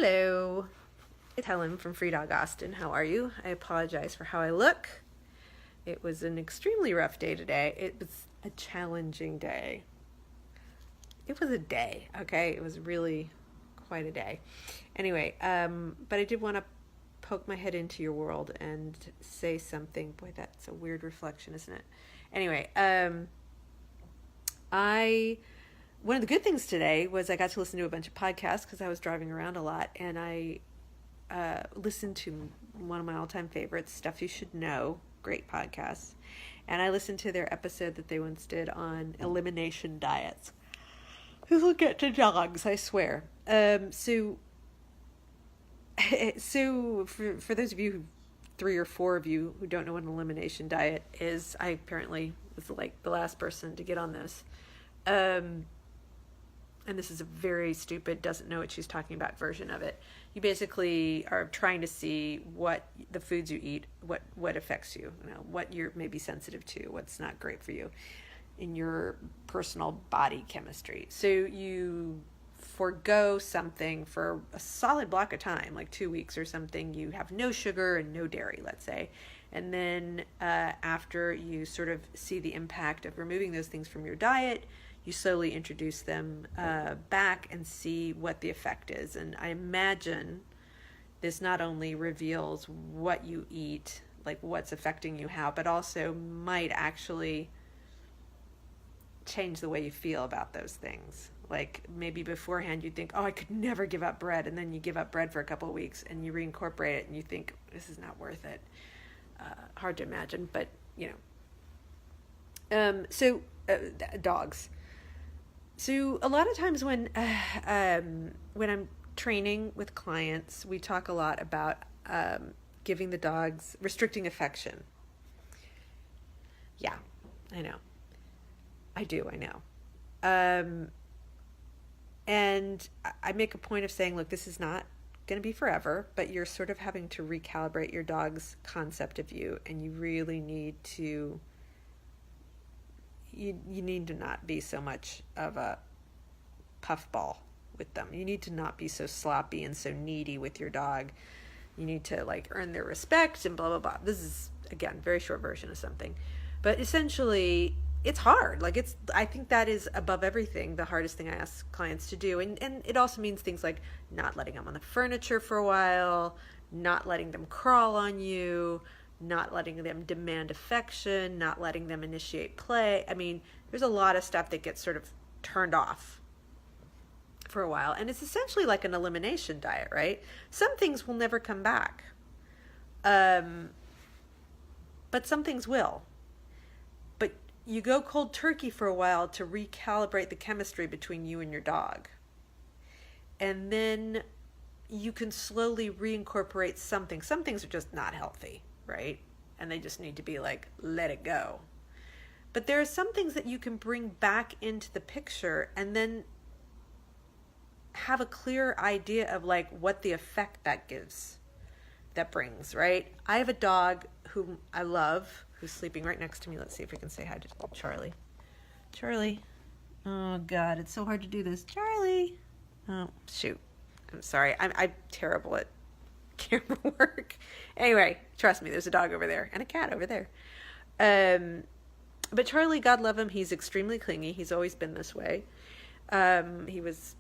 Hello, it's Helen from Free Dog Austin. How are you? I apologize for how I look. It was an extremely rough day today. It was a challenging day. It was a day, okay? It was really quite a day. Anyway, but I did want to poke my head into your world and say something. Boy, that's a weird reflection, isn't it? Anyway, one of the good things today was I got to listen to a bunch of podcasts because I was driving around a lot, and I listened to one of my all-time favorites, Stuff You Should Know, great podcasts, and I listened to their episode that they once did on elimination diets. This will get to dogs, I swear. So for those of you, 3 or 4 of you who don't know what an elimination diet is, I apparently was like the last person to get on this. And this is a very stupid, doesn't know what she's talking about version of it. You basically are trying to see what the foods you eat, what affects you, what you're maybe sensitive to, what's not great for you in your personal body chemistry. So you forego something for a solid block of time, like 2 weeks or something. You have no sugar and no dairy, let's say. And then after you sort of see the impact of removing those things from your diet, you slowly introduce them back and see what the effect is. And I imagine this not only reveals what you eat, like what's affecting you how, but also might actually change the way you feel about those things. Like maybe beforehand you think, oh, I could never give up bread. And then you give up bread for a couple of weeks and you reincorporate it and you think, this is not worth it. Hard to imagine, but dogs. So a lot of times when I'm training with clients, we talk a lot about giving the dogs, restricting affection. Yeah, I know. I know. And I make a point of saying, look, this is not going to be forever, but you're sort of having to recalibrate your dog's concept of you, and you really need to you need to not be so much of a puffball with them. You need to not be so sloppy and so needy with your dog. You need to earn their respect and blah, blah, blah. This is, again, very short version of something. But essentially, it's hard. I think that is above everything the hardest thing I ask clients to do. And it also means things like not letting them on the furniture for a while, not letting them crawl on you, not letting them demand affection, not letting them initiate play. I mean, there's a lot of stuff that gets sort of turned off for a while. And it's essentially like an elimination diet, right? Some things will never come back. But some things will. But you go cold turkey for a while to recalibrate the chemistry between you and your dog. And then you can slowly reincorporate something. Some things are just not healthy, right? And they just need to be let it go. But there are some things that you can bring back into the picture and then have a clear idea of what the effect that brings, right? I have a dog whom I love, who's sleeping right next to me. Let's see if we can say hi to Charlie. Charlie. Oh God, it's so hard to do this. Charlie. Oh, shoot. I'm sorry. I'm terrible at camera work. Anyway, trust me, there's a dog over there and a cat over there. But Charlie, God love him, he's extremely clingy. He's always been this way. He was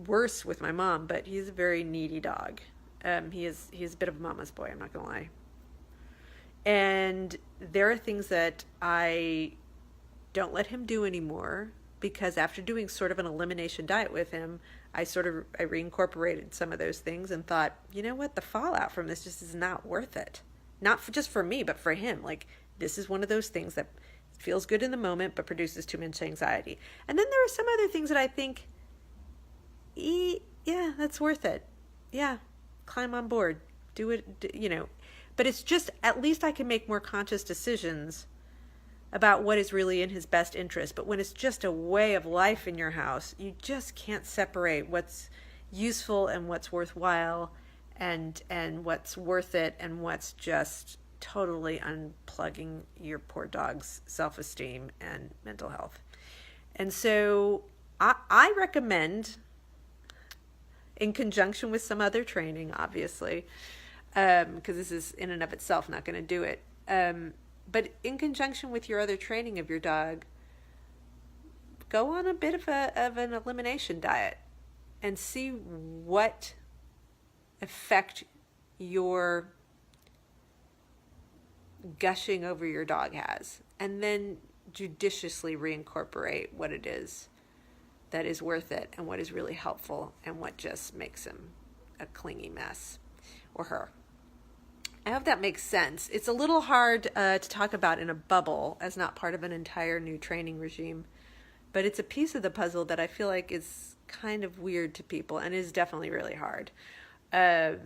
worse with my mom, but he's a very needy dog. He is a bit of a mama's boy, I'm not gonna lie. And there are things that I don't let him do anymore because after doing sort of an elimination diet with him, I reincorporated some of those things and thought, you know what, the fallout from this just is not worth it. Not just for me, but for him. This is one of those things that feels good in the moment, but produces too much anxiety. And then there are some other things that I think, yeah, that's worth it. Yeah, climb on board, do it, But it's just, at least I can make more conscious decisions about what is really in his best interest. But when it's just a way of life in your house, you just can't separate what's useful and what's worthwhile and what's worth it and what's just totally unplugging your poor dog's self-esteem and mental health. And so I recommend in conjunction with some other training, obviously, because this is in and of itself not going to do it. But in conjunction with your other training of your dog, go on a bit of an elimination diet and see what effect your gushing over your dog has, and then judiciously reincorporate what it is that is worth it and what is really helpful and what just makes him a clingy mess, or her. I hope that makes sense. It's a little hard to talk about in a bubble as not part of an entire new training regime, but it's a piece of the puzzle that I feel like is kind of weird to people and is definitely really hard. But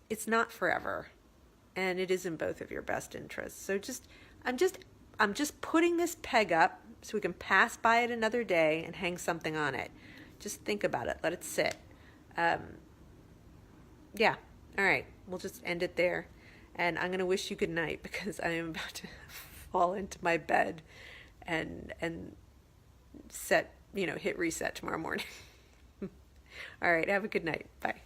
it's not forever, and it is in both of your best interests. So I'm just putting this peg up so we can pass by it another day and hang something on it. Just think about it. Let it sit. Yeah. All right. We'll just end it there. And I'm going to wish you good night because I am about to fall into my bed and hit reset tomorrow morning. All right. Have a good night. Bye.